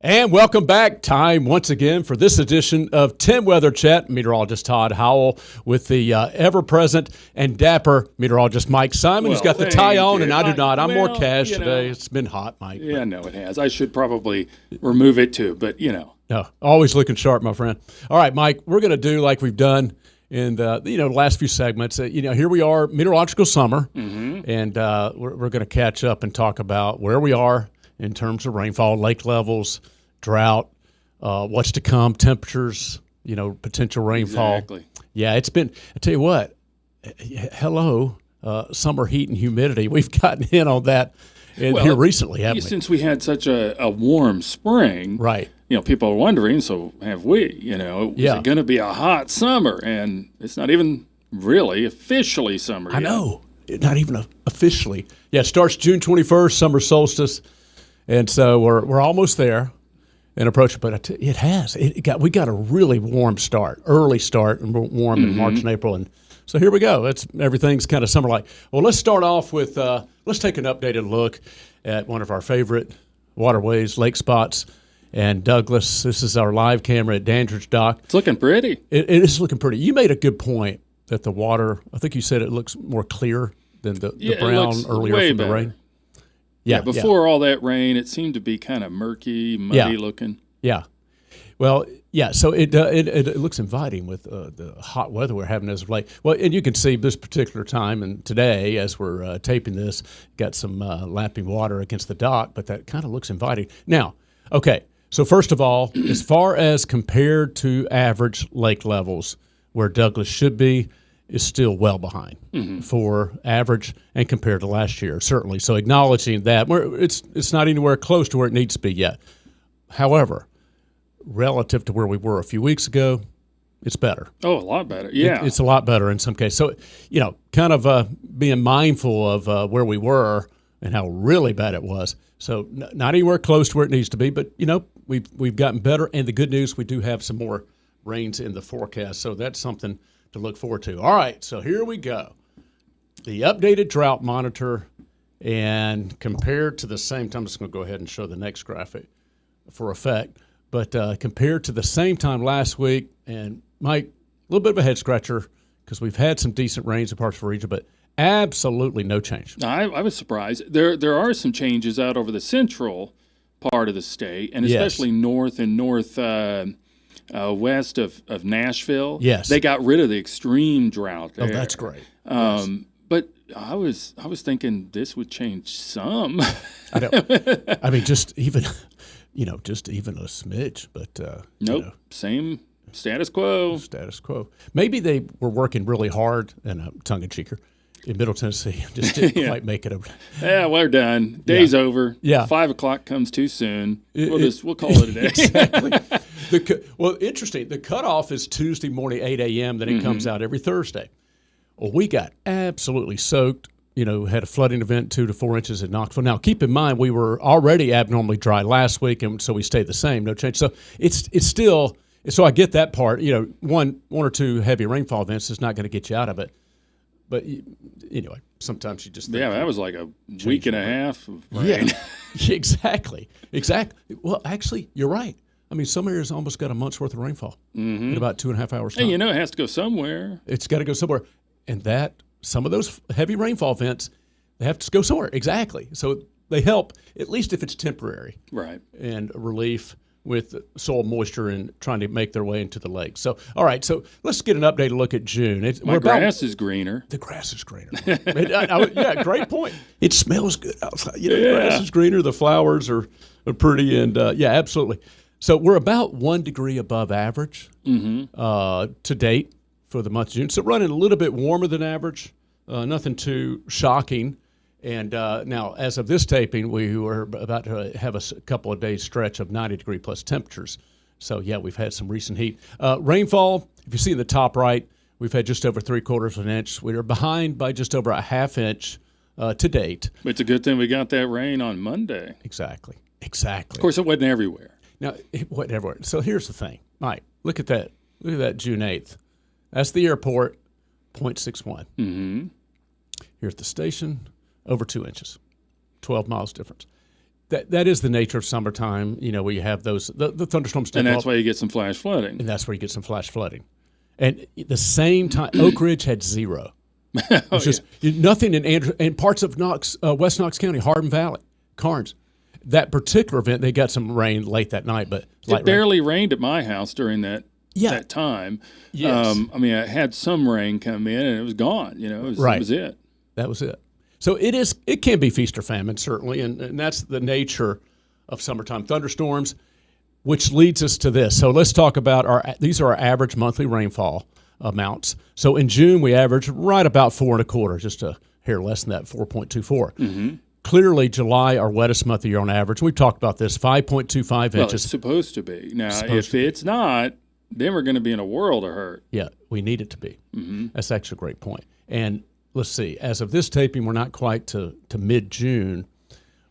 And welcome back. Time once again for this edition of 10 Weather Chat. Meteorologist Todd Howell with the ever-present and dapper meteorologist Mike Simon, who's got the tie on, and I do not. I'm more cash today. It's been hot, Mike. Yeah, no, it has. I should probably remove it too, but No, always looking sharp, my friend. All right, Mike, we're going to do like we've done in the last few segments. Here we are, meteorological summer, and we're going to catch up and talk about where we are in terms of rainfall, lake levels, drought, what's to come, temperatures, potential rainfall. Exactly. Yeah, it's been, I tell you what, hello, summer heat and humidity. We've gotten in on that here recently, haven't we? Since we had such a warm spring. Right. People are wondering, so have we, is it going to be a hot summer? And it's not even really officially summer yet. I know, not even officially. Yeah, it starts June 21st, summer solstice. And so we're almost there and approaching, but it has. We got a really warm start, early start, and warm in March and April, and so here we go. Everything's kind of summer-like. Well, let's start off with let's take an updated look at one of our favorite waterways, lake spots, and Douglas. This is our live camera at Dandridge Dock. It's looking pretty. It is looking pretty. You made a good point that the water. I think you said it looks more clear than the brown earlier from the rain. Yeah, before all that rain, it seemed to be kind of murky, muddy looking. Yeah. Well, yeah, so it looks inviting with the hot weather we're having as of late. Well, and you can see this particular time and today as we're taping this, got some lapping water against the dock, but that kind of looks inviting. Now, okay, so first of all, as far as compared to average lake levels where Douglas should be, is still well behind for average and compared to last year, certainly. So acknowledging that, it's not anywhere close to where it needs to be yet. However, relative to where we were a few weeks ago, it's better. Oh, a lot better, yeah. It's a lot better in some cases. So, kind of being mindful of where we were and how really bad it was. So not anywhere close to where it needs to be, but, we've gotten better. And the good news, we do have some more rains in the forecast. So that's something to look forward to. All right, so here we go. The updated drought monitor, and compared to the same time, I'm just going to go ahead and show the next graphic for effect, but compared to the same time last week, and Mike, a little bit of a head scratcher because we've had some decent rains in parts of the region, but absolutely no change. I was surprised. There are some changes out over the central part of the state, and especially north and west of Nashville. Yes. They got rid of the extreme drought there. Oh, that's great. But I was thinking this would change some. I mean, just even a smidge, but nope. Same status quo. Status quo. Maybe they were working really hard, and tongue-in-cheeker, in Middle Tennessee, just didn't quite make it over. Yeah, we're done. Day's over. Yeah. 5 o'clock comes too soon. We'll call it a day. Exactly. Well, interesting. The cutoff is Tuesday morning, 8 a.m., then it comes out every Thursday. Well, we got absolutely soaked, had a flooding event 2 to 4 inches in Knoxville. Now, keep in mind, we were already abnormally dry last week, and so we stayed the same, no change. So it's still, so I get that part. One or two heavy rainfall events is not going to get you out of it. But anyway, sometimes you just think. Yeah, that was like a week and a half of rain. Yeah, exactly. Well, actually, you're right. I mean, some areas almost got a month's worth of rainfall in about 2.5 hours time. And it has to go somewhere. It's got to go somewhere. And some of those heavy rainfall events, they have to go somewhere. Exactly. So they help, at least if it's temporary. Right. And relief with soil moisture and trying to make their way into the lake. So, all right, so let's get an updated look at June. My grass is greener. The grass is greener. Yeah, great point. It smells good outside. The grass is greener. The flowers are pretty, and absolutely. So we're about 1 degree above average to date for the month of June. So running a little bit warmer than average, nothing too shocking. And now, as of this taping, we were about to have a couple of days stretch of 90-degree plus temperatures. So, we've had some recent heat. Rainfall, if you see in the top right, we've had just over 3/4 of an inch. We are behind by just over a half inch to date. It's a good thing we got that rain on Monday. Exactly. Of course, it wasn't everywhere. Now, it wasn't everywhere. So here's the thing. Mike, look at that. Look at that June 8th. That's the airport, 0.61. Mm-hmm. Here's the station, over 2 inches, 12 miles difference. that is the nature of summertime. You know, where you have those the thunderstorms, and that's why you get some flash flooding. And that's where you get some flash flooding. And at the same time, Oak Ridge had zero. It's just nothing in parts of West Knox County, Hardin Valley, Carnes. That particular event, they got some rain late that night, but it barely rained at my house during that time. Yes. I mean, I had some rain come in and it was gone. You know, it was it. That was it. So it can be feast or famine, certainly, and that's the nature of summertime thunderstorms, which leads us to this. So let's talk about these are our average monthly rainfall amounts. So in June, we averaged right about 4.25, just a hair less than that, 4.24. Mm-hmm. Clearly, July, our wettest month of the year on average. We've talked about this, 5.25 inches. Well, it's supposed to be. Now, if it's not, then we're going to be in a world of hurt. Yeah, we need it to be. Mm-hmm. That's actually a great point. And let's see, as of this taping, we're not quite to mid-June.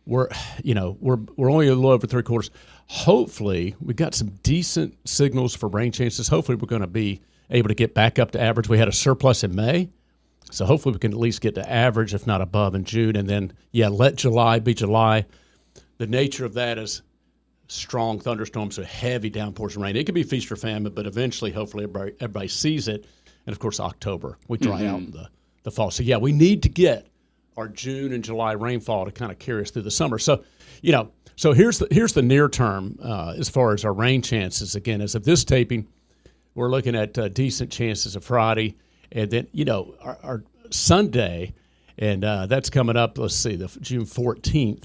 We're only a little over 3/4. Hopefully, we got some decent signals for rain chances. Hopefully, we're going to be able to get back up to average. We had a surplus in May. So hopefully we can at least get to average, if not above, in June. And then, let July be July. The nature of that is strong thunderstorms with heavy downpours of rain. It could be feast or famine, but eventually, hopefully, everybody sees it. And, of course, October, we dry out in the fall. So, we need to get our June and July rainfall to kind of carry us through the summer. So, so here's the near term as far as our rain chances. Again, as of this taping, we're looking at decent chances of Friday. And then, our Sunday, and that's coming up, let's see, the June 14th,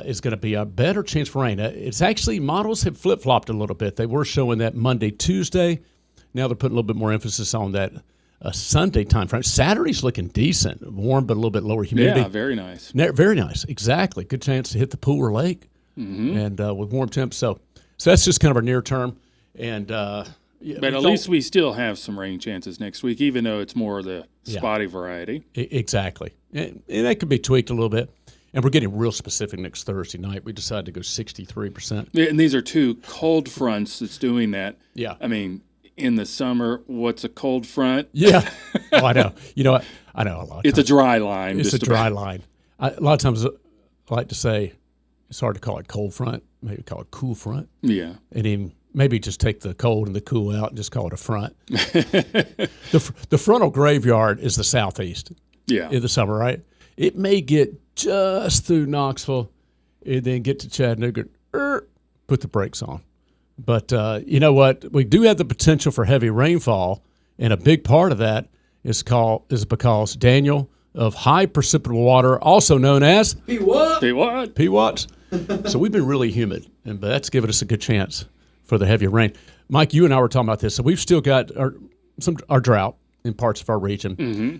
is going to be a better chance for rain. It's actually, models have flip-flopped a little bit. They were showing that Monday, Tuesday. Now they're putting a little bit more emphasis on that Sunday time frame. Saturday's looking decent, warm but a little bit lower humidity. Yeah, very nice. Very nice, exactly. Good chance to hit the pool or lake, and with warm temps. So that's just kind of our near term. And but at least we still have some rain chances next week, even though it's more of the spotty variety. Exactly. And that could be tweaked a little bit. And we're getting real specific next Thursday night. We decided to go 63%. And these are two cold fronts that's doing that. Yeah. I mean, in the summer, what's a cold front? Yeah. Oh, I know. You know what? I know a lot of It's times. a dry line. It's a dry line. A lot of times I like to say it's hard to call it cold front. Maybe call it cool front. Yeah. And even maybe just take the cold and the cool out and just call it a front. The frontal graveyard is the southeast in the summer, right? It may get just through Knoxville and then get to Chattanooga, put the brakes on. But you know what? We do have the potential for heavy rainfall, and a big part of that is because Daniel of high precipitable water, also known as PWATS. So we've been really humid, but that's given us a good chance for the heavier rain. Mike, you and I were talking about this. So we've still got our drought in parts of our region. Mm-hmm.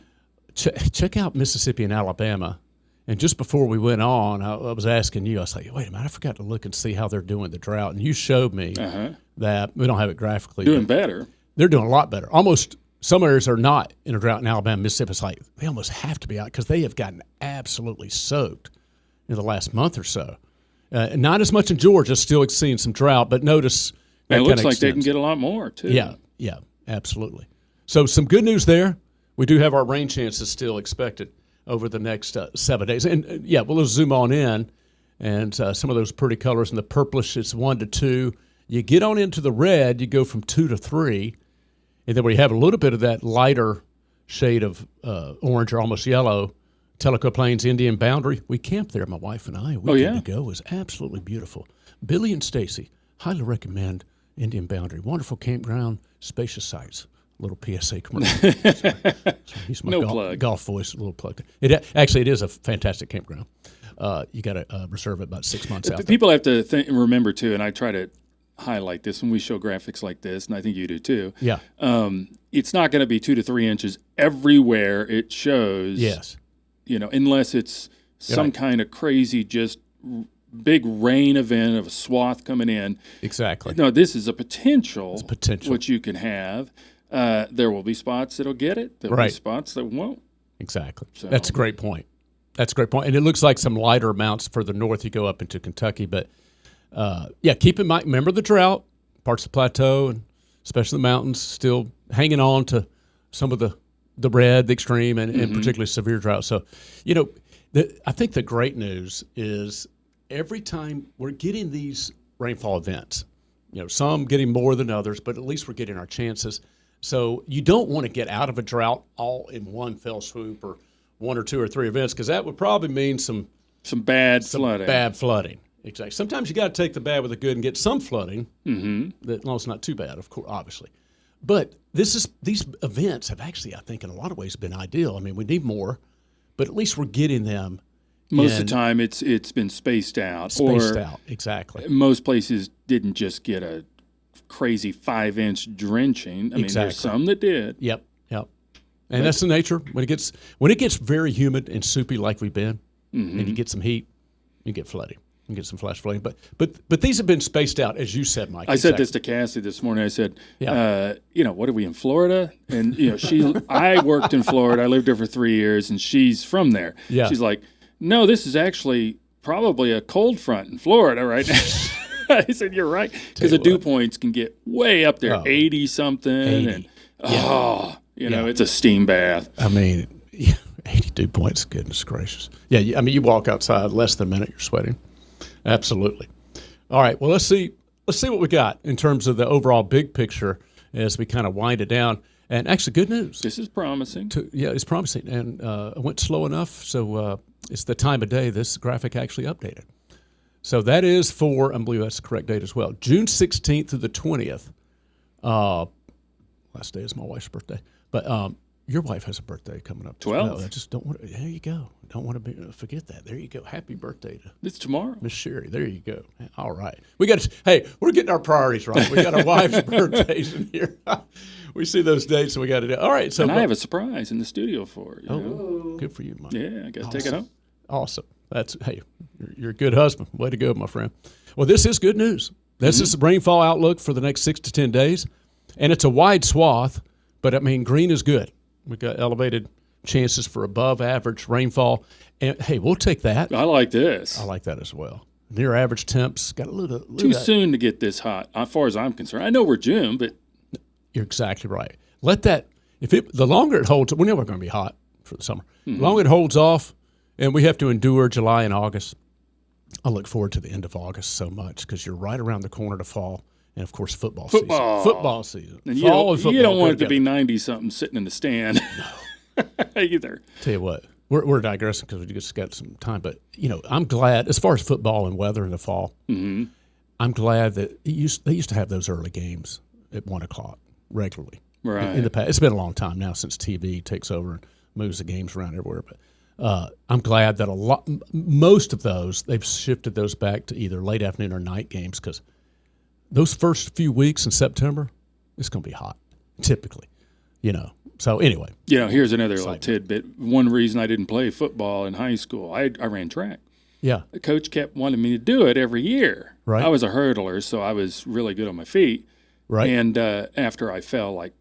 Check out Mississippi and Alabama. And just before we went on, I was asking you, I was like, wait a minute, I forgot to look and see how they're doing the drought. And you showed me that we don't have it graphically. Doing better. They're doing a lot better. Almost some areas are not in a drought in Alabama, Mississippi. It's like they almost have to be out because they have gotten absolutely soaked in the last month or so. Not as much in Georgia, still seeing some drought, but notice it looks like they can get a lot more, too. Yeah, absolutely. So some good news there. We do have our rain chances still expected over the next 7 days. And, we'll just zoom on in. And some of those pretty colors in the purplish, it's 1 to 2. You get on into the red, you go from 2 to 3. And then we have a little bit of that lighter shade of orange or almost yellow, Tellico Plains Indian Boundary. We camped there, my wife and I. A weekend ago. It was absolutely beautiful. Billy and Stacy, highly recommend Indian Boundary. Wonderful campground, spacious sites. Little PSA commercial. He's my golf voice, a little plug. It is a fantastic campground. You got to reserve it about 6 months out. People have to remember, too, and I try to highlight this when we show graphics like this, and I think you do, too. Yeah. It's not going to be 2 to 3 inches everywhere it shows. Yes. Unless it's some kind of crazy, just big rain event of a swath coming in. Exactly. No, this is a potential. It's potential. What you can have. There will be spots that'll get it. There will be spots that won't. Exactly. So. That's a great point. And it looks like some lighter amounts further north. You go up into Kentucky. But, keep in mind, remember the drought, parts of the plateau, and especially the mountains, still hanging on to some of the red, the extreme, and particularly severe drought. So, I think the great news is every time we're getting these rainfall events, some getting more than others, but at least we're getting our chances. So you don't want to get out of a drought all in one fell swoop or one or two or three events, because that would probably mean some bad flooding. Bad flooding. Exactly. Sometimes you got to take the bad with the good and get some flooding. That, well, it's not too bad, of course, obviously. But these events have actually, I think, in a lot of ways been ideal. I mean, we need more, but at least we're getting them. Most of the time, it's been spaced out. Exactly. Most places didn't just get a crazy 5-inch drenching. I mean, there's some that did. Yep. And that's the nature. When it gets very humid and soupy like we've been, and you get some heat, you get flooding. You get some flash flooding. But these have been spaced out, as you said, Mike. I said this to Cassie this morning. I said, what are we in Florida? And I worked in Florida. I lived there for 3 years, and she's from there. Yeah. She's like, no, this is actually probably a cold front in Florida right now. I said, you're right, because the dew points can get way up there, 80-something. 80. And it's a steam bath. I mean, 80 dew points, goodness gracious. Yeah, I mean, you walk outside, less than a minute, you're sweating. Absolutely. All right, well, let's see what we got in terms of the overall big picture as we kind of wind it down. And actually, good news. This is promising. It's promising. And it went slow enough, so it's the time of day this graphic actually updated. So that is for, I believe that's the correct date as well, June 16th through the 20th. Last day is my wife's birthday. But your wife has a birthday coming up. 12th. I just don't want to, there you go. Don't want to forget that. There you go. Happy birthday to It's tomorrow. Miss Sherry. There you go. All right. We're getting our priorities right. We got our wife's birthdays in here. We see those dates and we got to do. All right. So I have a surprise in the studio for you. Good for you, Mike. Yeah, I got to take it home. Awesome. You're a good husband. Way to go, my friend. Well, this is good news. This is the rainfall outlook for the next 6 to 10 days, and it's a wide swath, but I mean, green is good. We've got elevated chances for above average rainfall, and hey, we'll take that. I like this. I like that as well. Near average temps, got a little too soon to get this hot, as far as I'm concerned. I know we're June, but you're exactly right. Let that, the longer it holds, we're never going to be hot for the summer. The longer it holds off, and we have to endure July and August. I look forward to the end of August so much because you're right around the corner to fall, and of course football season. And you don't want it to be 90-something sitting in the stand. No, either. Tell you what, we're digressing because we just got some time, but I'm glad as far as football and weather in the fall. I'm glad that they used to have those early games at 1:00 regularly. Right. In the past, it's been a long time now since TV takes over and moves the games around everywhere, but. I'm glad that most of those, they've shifted those back to either late afternoon or night games because those first few weeks in September, it's going to be hot, typically, So anyway. Here's another little tidbit. One reason I didn't play football in high school, I ran track. Yeah. The coach kept wanting me to do it every year. Right. I was a hurdler, so I was really good on my feet. Right. And after I fell like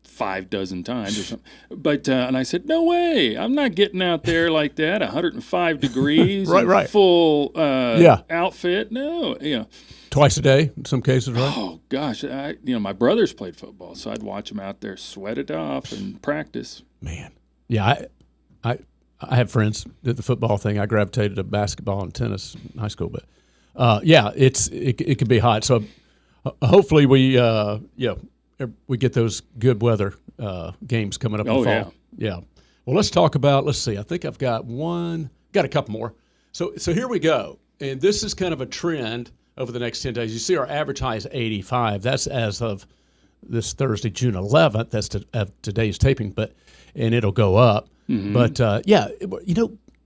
5 dozen times or something. But and I said, no way. I'm not getting out there like that, 105 degrees, right. full outfit. No, Twice a day in some cases, right? Oh, gosh. My brothers played football, so I'd watch them out there sweat it off and practice. Man. Yeah, I have friends that did the football thing. I gravitated to basketball and tennis in high school. But, it can be hot. So hopefully we get those good weather games coming up in the fall. Yeah. Well, let's talk about, let's see, I think I've got a couple more. So here we go. And this is kind of a trend over the next 10 days. You see our average high is 85. That's as of this Thursday, June 11th. That's today's taping, and it'll go up. But,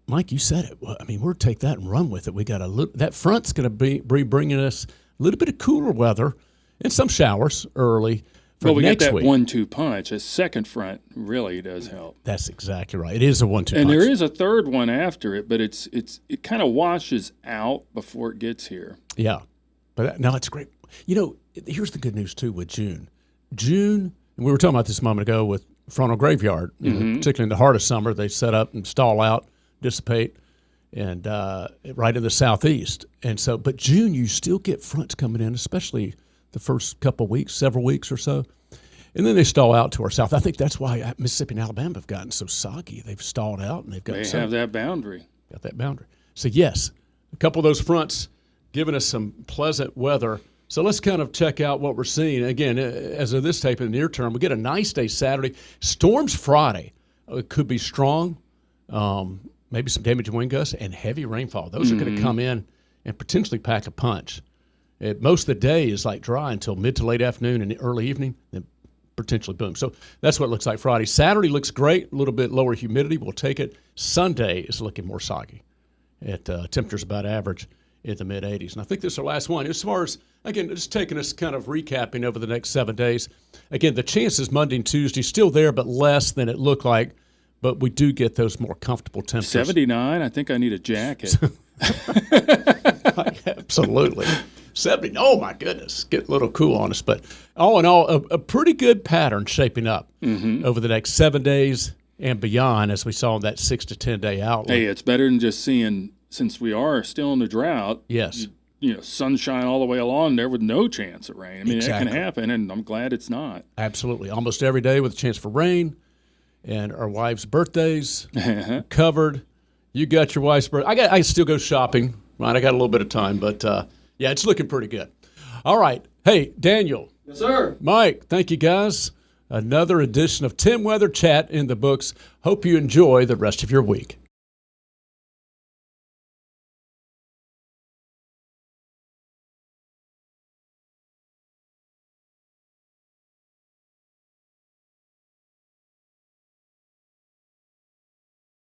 Mike, you said it. I mean, we'll take that and run with it. We got that front's going to be bringing us a little bit of cooler weather and some showers early. We got that 1-2 punch. A second front really does help. That's exactly right. It is a 1-2 punch. And there is a third one after it, but it kind of washes out before it gets here. Yeah. But no, it's great. Here's the good news, too, with June. And we were talking about this a moment ago with frontal graveyard, particularly in the heart of summer. They set up and stall out, dissipate, and right in the southeast. And so, but June, you still get fronts coming in, especially the first couple of weeks, several weeks or so. And then they stall out to our south. I think that's why Mississippi and Alabama have gotten so soggy. They've stalled out and they've got have that boundary. Got that boundary. So, yes, a couple of those fronts giving us some pleasant weather. So let's kind of check out what we're seeing. Again, as of this tape in the near term, we get a nice day Saturday. Storms Friday. It could be strong, maybe some damaging wind gusts, and heavy rainfall. Those are going to come in and potentially pack a punch. Most of the day is like dry until mid to late afternoon and early evening, then potentially boom. So that's what it looks like Friday. Saturday looks great, a little bit lower humidity. We'll take it. Sunday is looking more soggy. Temperatures about average in the mid-80s. And I think this is our last one. As far as, again, just taking us kind of recapping over the next 7 days. Again, the chances Monday and Tuesday still there, but less than it looked like. But we do get those more comfortable temperatures. 79? I think I need a jacket. Absolutely. 70. Oh, my goodness. Get a little cool on us. But all in all, a pretty good pattern shaping up over the next 7 days and beyond, as we saw in that 6 to 10 day outlook. Hey, it's better than just seeing, since we are still in the drought, yes, sunshine all the way along there with no chance of rain. I mean, That can happen, and I'm glad it's not. Absolutely. Almost every day with a chance for rain. And our wives' birthdays covered. You got your wife's birthday. I still go shopping. Right, I got a little bit of time, but yeah, it's looking pretty good. All right. Hey, Daniel. Yes, sir. Mike, thank you, guys. Another edition of 10 Weather Chat in the books. Hope you enjoy the rest of your week.